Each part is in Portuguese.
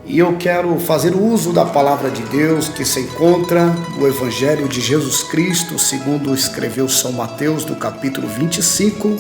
E eu quero fazer uso da palavra de Deus que se encontra no Evangelho de Jesus Cristo, segundo escreveu São Mateus, no capítulo 25.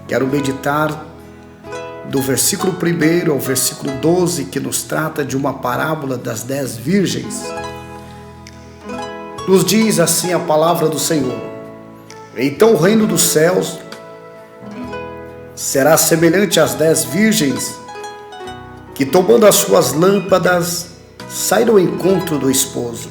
Quero meditar do versículo 1 ao versículo 12, que nos trata de uma parábola das 10 virgens. Nos diz assim a palavra do Senhor: então o reino dos céus será semelhante às 10 virgens que, tomando as suas lâmpadas, saíram ao encontro do esposo.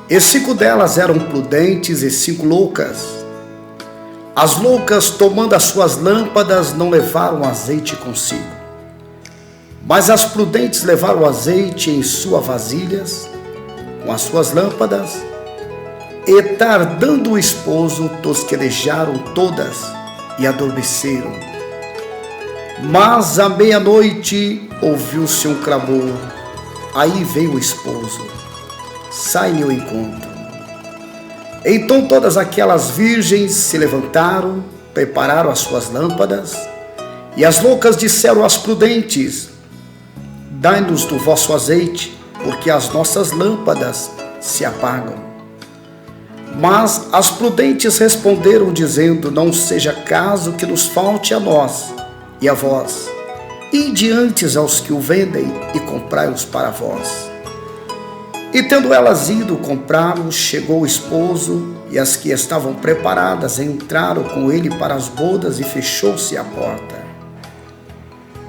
E 5 delas eram prudentes e 5 loucas. As loucas, tomando as suas lâmpadas, não levaram azeite consigo. Mas as prudentes levaram azeite em suas vasilhas, com as suas lâmpadas, e tardando o esposo, tosquenejaram todas e adormeceram. Mas à meia-noite ouviu-se um clamor. Aí veio o esposo, sai-lhe ao encontro. Então todas aquelas virgens se levantaram, prepararam as suas lâmpadas, e as loucas disseram às prudentes: dai-nos do vosso azeite, porque as nossas lâmpadas se apagam. Mas as prudentes responderam, dizendo: não seja caso que nos falte a nós e a vós, ide antes aos que o vendem e comprai-os para vós. E tendo elas ido comprá-los, chegou o esposo, e as que estavam preparadas entraram com ele para as bodas, e fechou-se a porta.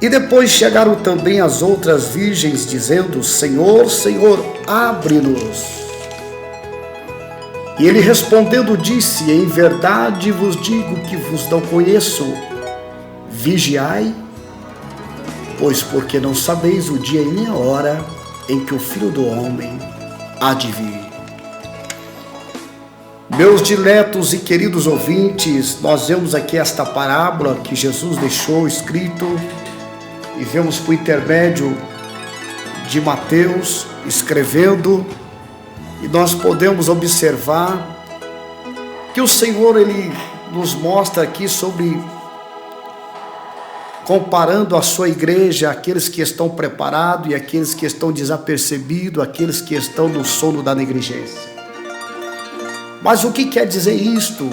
E depois chegaram também as outras virgens, dizendo: Senhor, Senhor, abre-nos. E ele respondendo disse: em verdade vos digo que vos não conheço. Vigiai, pois porque não sabeis o dia e nem a hora em que o Filho do Homem há de vir. Meus diletos e queridos ouvintes, nós vemos aqui esta parábola que Jesus deixou escrito, e vemos por intermédio de Mateus escrevendo, e nós podemos observar que o Senhor, Ele nos mostra aqui sobre, comparando a sua igreja, aqueles que estão preparados e aqueles que estão desapercebidos, aqueles que estão no sono da negligência. Mas o que quer dizer isto?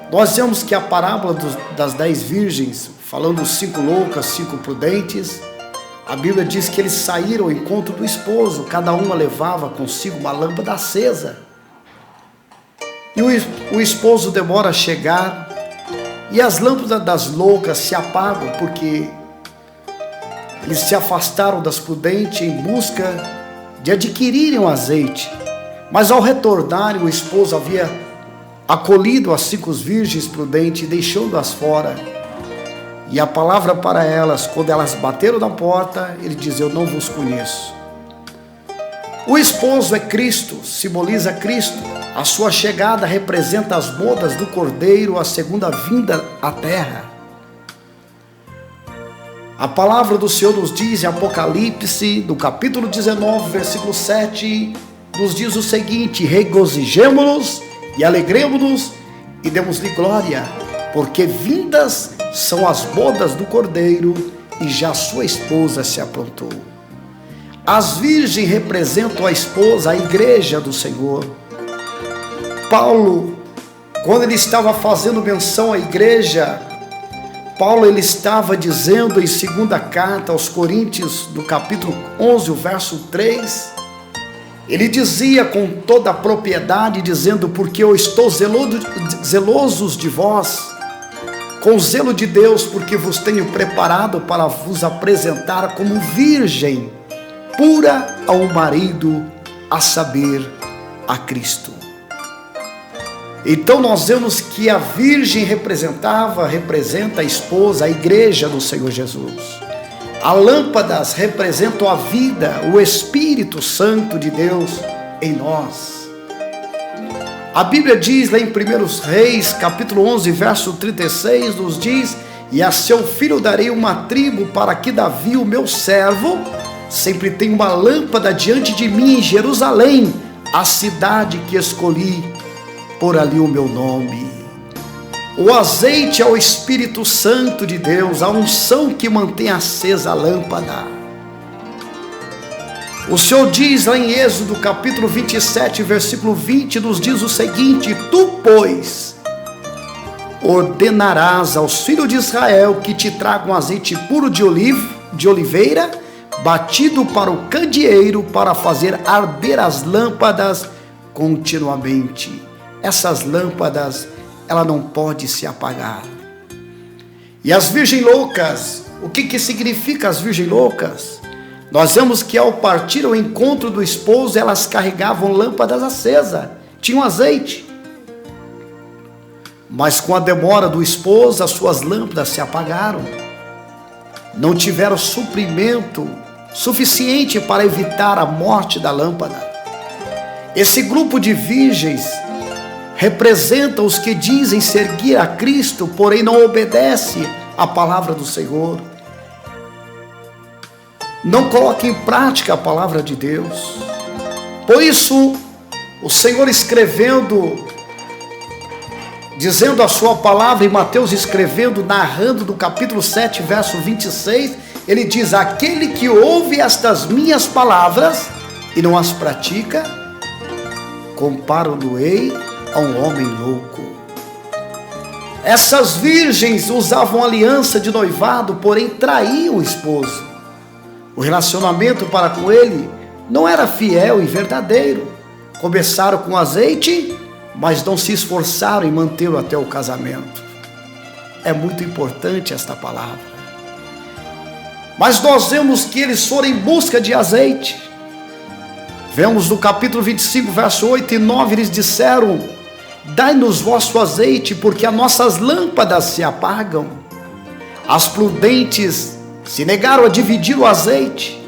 Nós vemos que a parábola das 10 virgens, falando 5 loucas, 5 prudentes, a Bíblia diz que eles saíram ao encontro do esposo, cada uma levava consigo uma lâmpada acesa. E o esposo demora a chegar, e as lâmpadas das loucas se apagam, porque eles se afastaram das prudentes em busca de adquirirem o azeite. Mas ao retornarem, o esposo havia acolhido as 5 virgens prudentes, deixando-as fora. E a palavra para elas, quando elas bateram na porta, ele diz: eu não vos conheço. O esposo é Cristo, simboliza Cristo. A sua chegada representa as bodas do Cordeiro, a segunda vinda à terra. A palavra do Senhor nos diz em Apocalipse, no capítulo 19, versículo 7, nos diz o seguinte: regozijemo-nos e alegremo-nos e demos-lhe glória, porque vindas são as bodas do Cordeiro, e já sua esposa se aprontou. As virgens representam a esposa, a igreja do Senhor. Paulo, quando ele estava fazendo menção à igreja, Paulo ele estava dizendo em 2ª carta aos Coríntios, no capítulo 11, o verso 3, ele dizia com toda a propriedade, dizendo: porque eu estou zeloso de vós, com zelo de Deus, porque vos tenho preparado para vos apresentar como virgem pura ao marido, a saber, a Cristo. Então nós vemos que a virgem representa a esposa, a igreja do Senhor Jesus. As lâmpadas representam a vida, o Espírito Santo de Deus em nós. A Bíblia diz lá em 1 Reis, capítulo 11, verso 36, nos diz: e a seu filho darei uma tribo, para que Davi, o meu servo, sempre tenha uma lâmpada diante de mim em Jerusalém, a cidade que escolhi, por ali o meu nome. O azeite é o Espírito Santo de Deus, a unção que mantém acesa a lâmpada. O Senhor diz lá em Êxodo capítulo 27, versículo 20, nos diz o seguinte: tu, pois, ordenarás aos filhos de Israel que te tragam azeite puro de oliveira, batido para o candeeiro, para fazer arder as lâmpadas continuamente. Essas lâmpadas, ela não pode se apagar. E as virgens loucas, o que significa as virgens loucas? Nós vemos que ao partir ao encontro do esposo, elas carregavam lâmpadas acesas, tinham azeite. Mas com a demora do esposo, as suas lâmpadas se apagaram. Não tiveram suprimento suficiente para evitar a morte da lâmpada. Esse grupo de virgens representa os que dizem seguir a Cristo, porém não obedece à palavra do Senhor. Não coloca em prática a palavra de Deus. Por isso, o Senhor escrevendo, dizendo a sua palavra, e Mateus escrevendo, narrando do capítulo 7, verso 26, ele diz: aquele que ouve estas minhas palavras e não as pratica, comparo-lo-ei a um homem louco. Essas virgens usavam aliança de noivado, porém traíam o esposo. O relacionamento para com ele não era fiel e verdadeiro. Começaram com azeite, mas não se esforçaram em mantê-lo até o casamento. É muito importante esta palavra. Mas nós vemos que eles foram em busca de azeite. Vemos no capítulo 25, verso 8 e 9, eles disseram: dai-nos vosso azeite, porque as nossas lâmpadas se apagam. As prudentes se negaram a dividir o azeite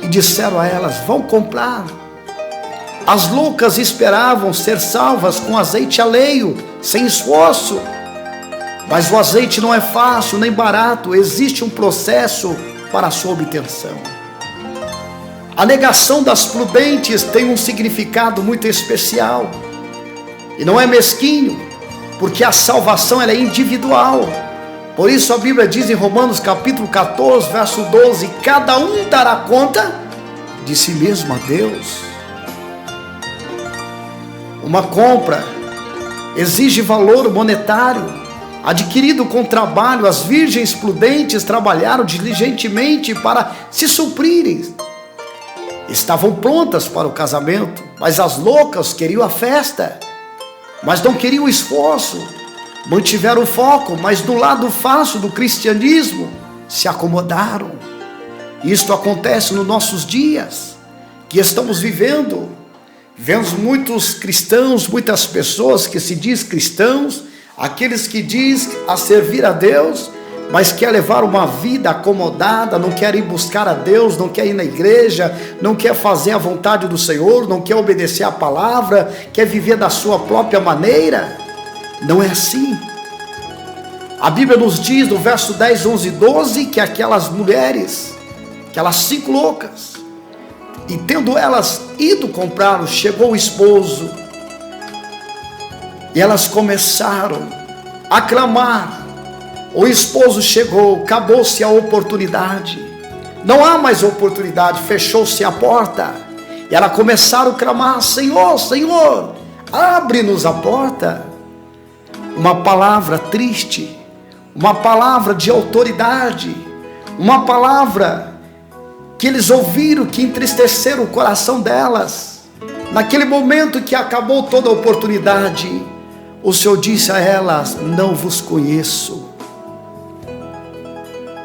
e disseram a elas: vão comprar. As loucas esperavam ser salvas com azeite alheio, sem esforço. Mas o azeite não é fácil nem barato, existe um processo para a sua obtenção. A negação das prudentes tem um significado muito especial. E não é mesquinho, porque a salvação ela é individual. Por isso a Bíblia diz em Romanos capítulo 14, verso 12: cada um dará conta de si mesmo a Deus. Uma compra exige valor monetário, adquirido com trabalho. As virgens prudentes trabalharam diligentemente para se suprirem. Estavam prontas para o casamento, mas as loucas queriam a festa, mas não queriam o esforço. Mantiveram o foco, mas do lado fácil do cristianismo se acomodaram. Isto acontece nos nossos dias que estamos vivendo. Vemos muitos cristãos, muitas pessoas que se diz cristãos, aqueles que diz a servir a Deus, mas quer levar uma vida acomodada, não quer ir buscar a Deus, não quer ir na igreja, não quer fazer a vontade do Senhor, não quer obedecer a palavra, quer viver da sua própria maneira. Não é assim. A Bíblia nos diz no verso 10, 11 e 12 que aquelas mulheres, aquelas 5 loucas, e tendo elas ido comprar, chegou o esposo, e elas começaram a clamar. O esposo chegou, acabou-se a oportunidade, não há mais oportunidade, fechou-se a porta, e elas começaram a clamar: Senhor, Senhor, abre-nos a porta. Uma palavra triste, uma palavra de autoridade, uma palavra que eles ouviram, que entristeceram o coração delas. Naquele momento que acabou toda a oportunidade, o Senhor disse a elas: não vos conheço.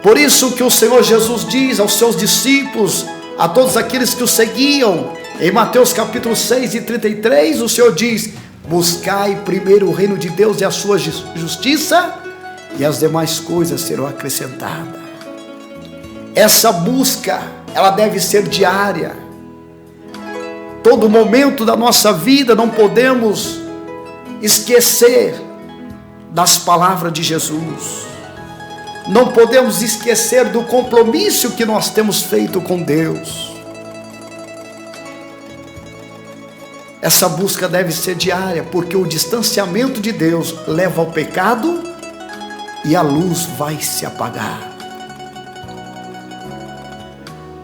Por isso que o Senhor Jesus diz aos seus discípulos, a todos aqueles que o seguiam, em Mateus capítulo 6 e 33, o Senhor diz: buscai primeiro o reino de Deus e a sua justiça, e as demais coisas serão acrescentadas. Essa busca, ela deve ser diária. Todo momento da nossa vida não podemos esquecer das palavras de Jesus. Não podemos esquecer do compromisso que nós temos feito com Deus. Essa busca deve ser diária, porque o distanciamento de Deus leva ao pecado e a luz vai se apagar.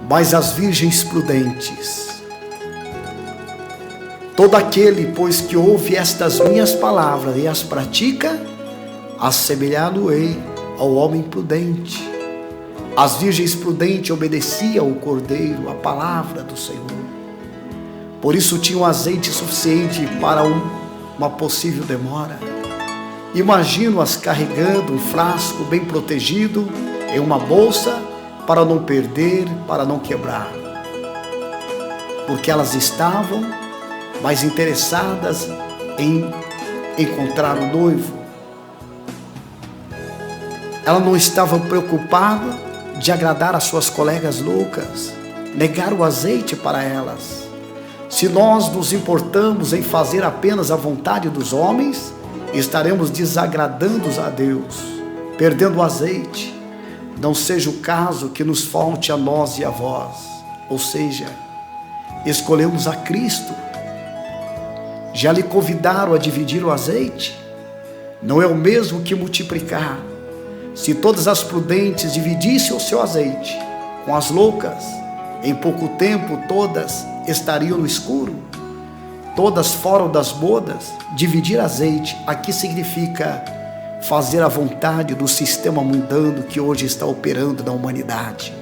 mas as virgens prudentes. Todo aquele, pois, que ouve estas minhas palavras e as pratica, assemelhá-lo-ei ao homem prudente. As virgens prudentes obedeciam ao Cordeiro, a palavra do Senhor. Por isso tinham azeite suficiente para uma possível demora. Imagino-as carregando um frasco bem protegido em uma bolsa para não perder, para não quebrar. Porque elas estavam mais interessadas em encontrar o noivo. Ela não estava preocupada de agradar as suas colegas loucas, negar o azeite para elas. Se nós nos importamos em fazer apenas a vontade dos homens, estaremos desagradando a Deus, perdendo o azeite. Não seja o caso que nos falte a nós e a vós, ou seja, escolhemos a Cristo. Já lhe convidaram a dividir o azeite? Não é o mesmo que multiplicar. Se todas as prudentes dividissem o seu azeite com as loucas, em pouco tempo todas estariam no escuro. Todas fora das bodas. Dividir azeite aqui significa fazer a vontade do sistema mundano que hoje está operando na humanidade.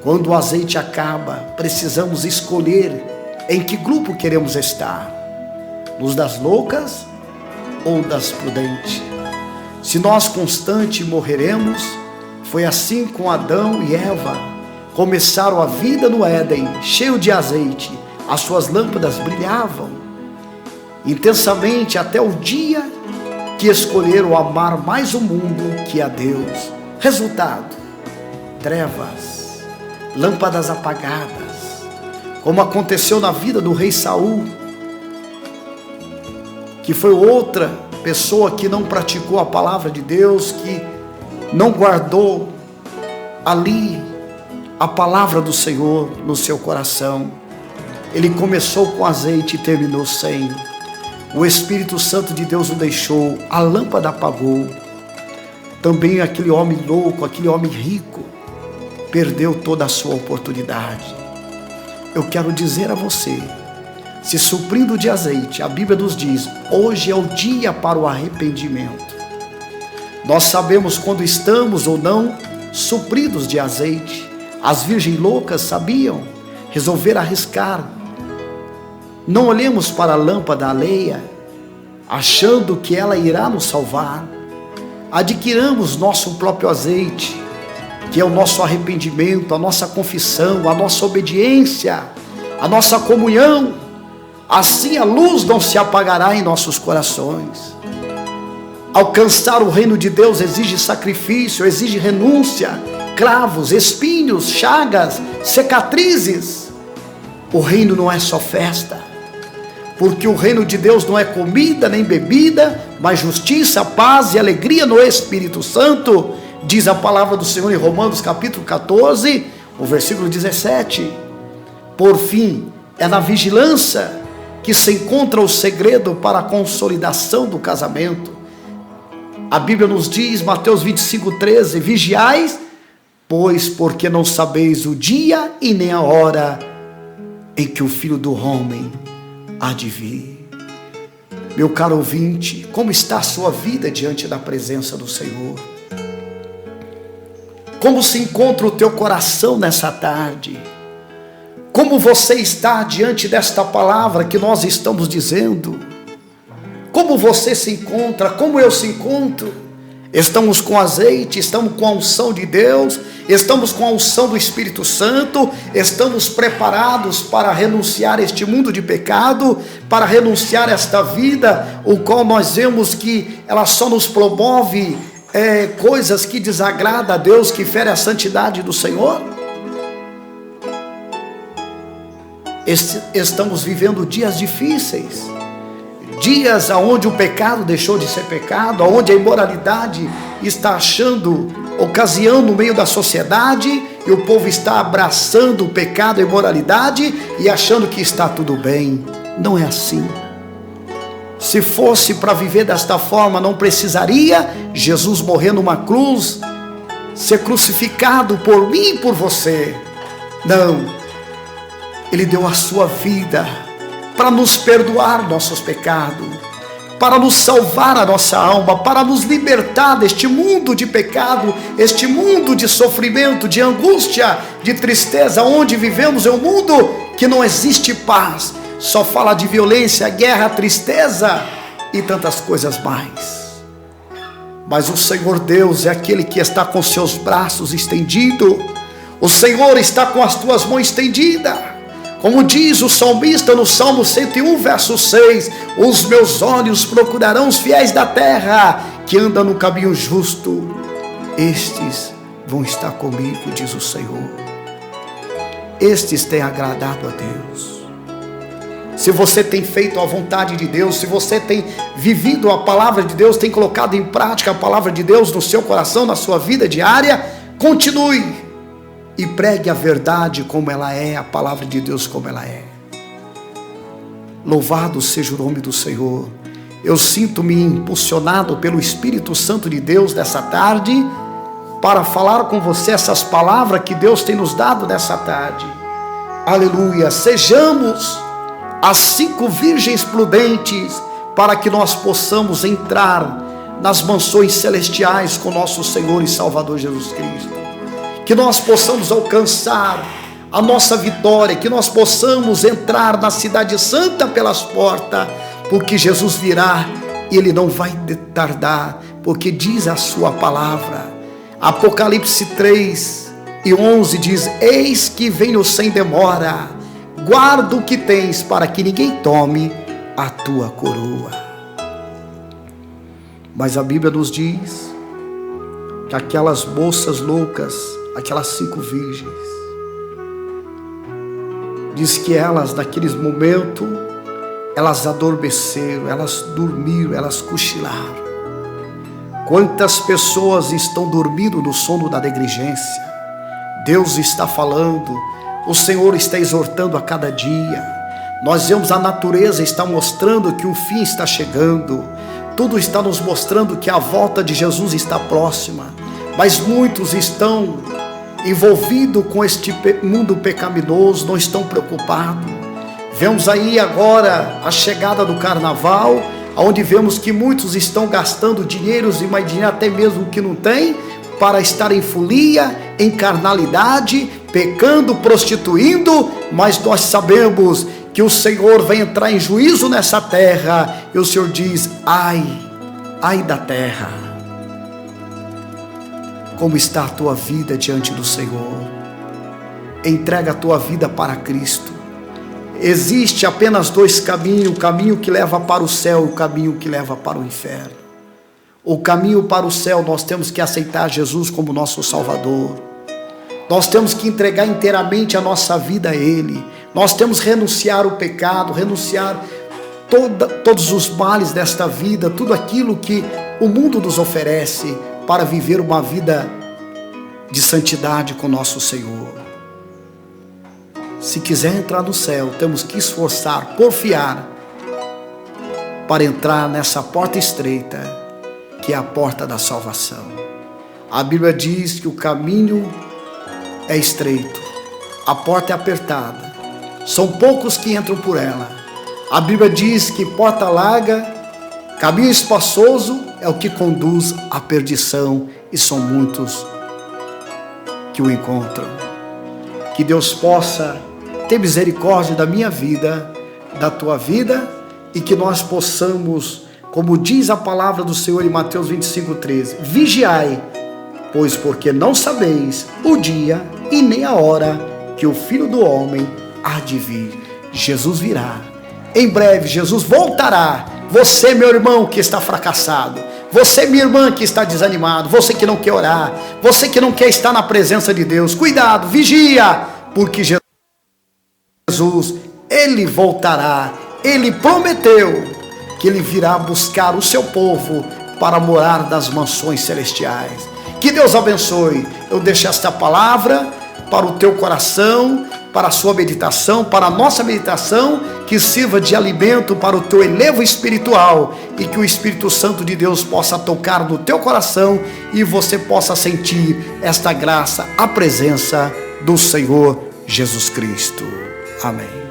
Quando o azeite acaba, precisamos escolher em que grupo queremos estar, nos das loucas ou das prudentes. Se nós constante morreremos, foi assim com Adão e Eva. Começaram a vida no Éden, cheio de azeite, as suas lâmpadas brilhavam intensamente até o dia que escolheram amar mais o mundo que a Deus. Resultado: trevas, lâmpadas apagadas, como aconteceu na vida do rei Saul, que foi outra pessoa que não praticou a palavra de Deus, que não guardou ali a palavra do Senhor no seu coração. Ele começou com azeite e terminou sem. O Espírito Santo de Deus o deixou, a lâmpada apagou. Também aquele homem louco, aquele homem rico, perdeu toda a sua oportunidade. Eu quero dizer a você, se suprindo de azeite, a Bíblia nos diz, hoje é o dia para o arrependimento. Nós sabemos quando estamos ou não supridos de azeite. As virgens loucas sabiam, resolveram arriscar. Não olhemos para a lâmpada alheia, achando que ela irá nos salvar. Adquiramos nosso próprio azeite, que é o nosso arrependimento, a nossa confissão, a nossa obediência, a nossa comunhão. Assim a luz não se apagará em nossos corações. Alcançar o reino de Deus exige sacrifício, exige renúncia, cravos, espinhos, chagas, cicatrizes. O reino não é só festa, porque o reino de Deus não é comida nem bebida, mas justiça, paz e alegria no Espírito Santo, diz a palavra do Senhor em Romanos capítulo 14, o versículo 17. Por fim, é na vigilância que se encontra o segredo para a consolidação do casamento. A Bíblia nos diz, Mateus 25:13, vigiais, pois porque não sabeis o dia e nem a hora em que o Filho do Homem há de vir. Meu caro ouvinte, como está a sua vida diante da presença do Senhor? Como se encontra o teu coração nessa tarde? Como você está diante desta palavra que nós estamos dizendo? Como você se encontra? Como eu se encontro? Estamos com azeite, estamos com a unção de Deus, estamos com a unção do Espírito Santo, estamos preparados para renunciar este mundo de pecado, para renunciar esta vida, o qual nós vemos que ela só nos promove coisas que desagradam a Deus, que ferem a santidade do Senhor? Estamos vivendo dias difíceis, dias onde o pecado deixou de ser pecado, onde a imoralidade está achando ocasião no meio da sociedade, e o povo está abraçando o pecado e a imoralidade e achando que está tudo bem. Não é assim. Se fosse para viver desta forma, não precisaria Jesus morrer numa cruz, ser crucificado por mim e por você. Não, Ele deu a sua vida para nos perdoar nossos pecados, para nos salvar a nossa alma, para nos libertar deste mundo de pecado, este mundo de sofrimento, de angústia, de tristeza, onde vivemos. É um mundo que não existe paz, só fala de violência, guerra, tristeza e tantas coisas mais. Mas o Senhor Deus é aquele que está com seus braços estendidos. O Senhor está com as tuas mãos estendidas. Como diz o salmista no Salmo 101, verso 6, os meus olhos procurarão os fiéis da terra, que andam no caminho justo. Estes vão estar comigo, diz o Senhor. Estes têm agradado a Deus. Se você tem feito a vontade de Deus, se você tem vivido a palavra de Deus, tem colocado em prática a palavra de Deus no seu coração, na sua vida diária, continue e pregue a verdade como ela é, a palavra de Deus como ela é. Louvado seja o nome do Senhor. Eu sinto-me impulsionado pelo Espírito Santo de Deus nessa tarde, para falar com você essas palavras que Deus tem nos dado nessa tarde. Aleluia. Sejamos as 5 virgens prudentes, para que nós possamos entrar nas mansões celestiais com nosso Senhor e Salvador Jesus Cristo. Que nós possamos alcançar a nossa vitória, que nós possamos entrar na cidade santa pelas portas, porque Jesus virá e Ele não vai tardar, porque diz a sua palavra. Apocalipse 3:11 diz: eis que venho sem demora, guarda o que tens, para que ninguém tome a tua coroa. Mas a Bíblia nos diz que aquelas moças loucas, aquelas 5 virgens, diz que elas, naqueles momentos, elas adormeceram, elas dormiram, elas cochilaram. Quantas pessoas estão dormindo no sono da negligência? Deus está falando, o Senhor está exortando a cada dia. Nós vemos a natureza está mostrando que o fim está chegando. Tudo está nos mostrando que a volta de Jesus está próxima. Mas muitos estão envolvidos com este mundo pecaminoso, não estão preocupados. Vemos aí agora a chegada do carnaval, onde vemos que muitos estão gastando dinheiros e mais dinheiro até mesmo que não tem, para estar em folia, em carnalidade, pecando, prostituindo. Mas nós sabemos que o Senhor vai entrar em juízo nessa terra, e o Senhor diz: ai, ai da terra. Como está a tua vida diante do Senhor? Entrega a tua vida para Cristo. Existe apenas 2 caminhos: o caminho que leva para o céu e o caminho que leva para o inferno. O caminho para o céu, nós temos que aceitar Jesus como nosso Salvador. Nós temos que entregar inteiramente a nossa vida a Ele. Nós temos que renunciar o pecado, renunciar todos os males desta vida, tudo aquilo que o mundo nos oferece, para viver uma vida de santidade com nosso Senhor. Se quiser entrar no céu, temos que esforçar, porfiar, para entrar nessa porta estreita, que é a porta da salvação. A Bíblia diz que o caminho é estreito, a porta é apertada, são poucos que entram por ela. A Bíblia diz que porta larga, caminho espaçoso é o que conduz à perdição, e são muitos que o encontram. Que Deus possa ter misericórdia da minha vida, da tua vida, e que nós possamos, como diz a palavra do Senhor em Mateus 25:13, vigiai, pois porque não sabeis o dia e nem a hora que o Filho do Homem há de vir. Jesus virá, em breve Jesus voltará. Você, meu irmão, que está fracassado, você, minha irmã, que está desanimado, você que não quer orar, você que não quer estar na presença de Deus, cuidado, vigia, porque Jesus, Ele voltará. Ele prometeu que Ele virá buscar o seu povo para morar nas mansões celestiais. Que Deus abençoe. Eu deixo esta palavra para o teu coração, para a sua meditação, para a nossa meditação, que sirva de alimento para o teu elevo espiritual, e que o Espírito Santo de Deus possa tocar no teu coração e você possa sentir esta graça, a presença do Senhor Jesus Cristo. Amém.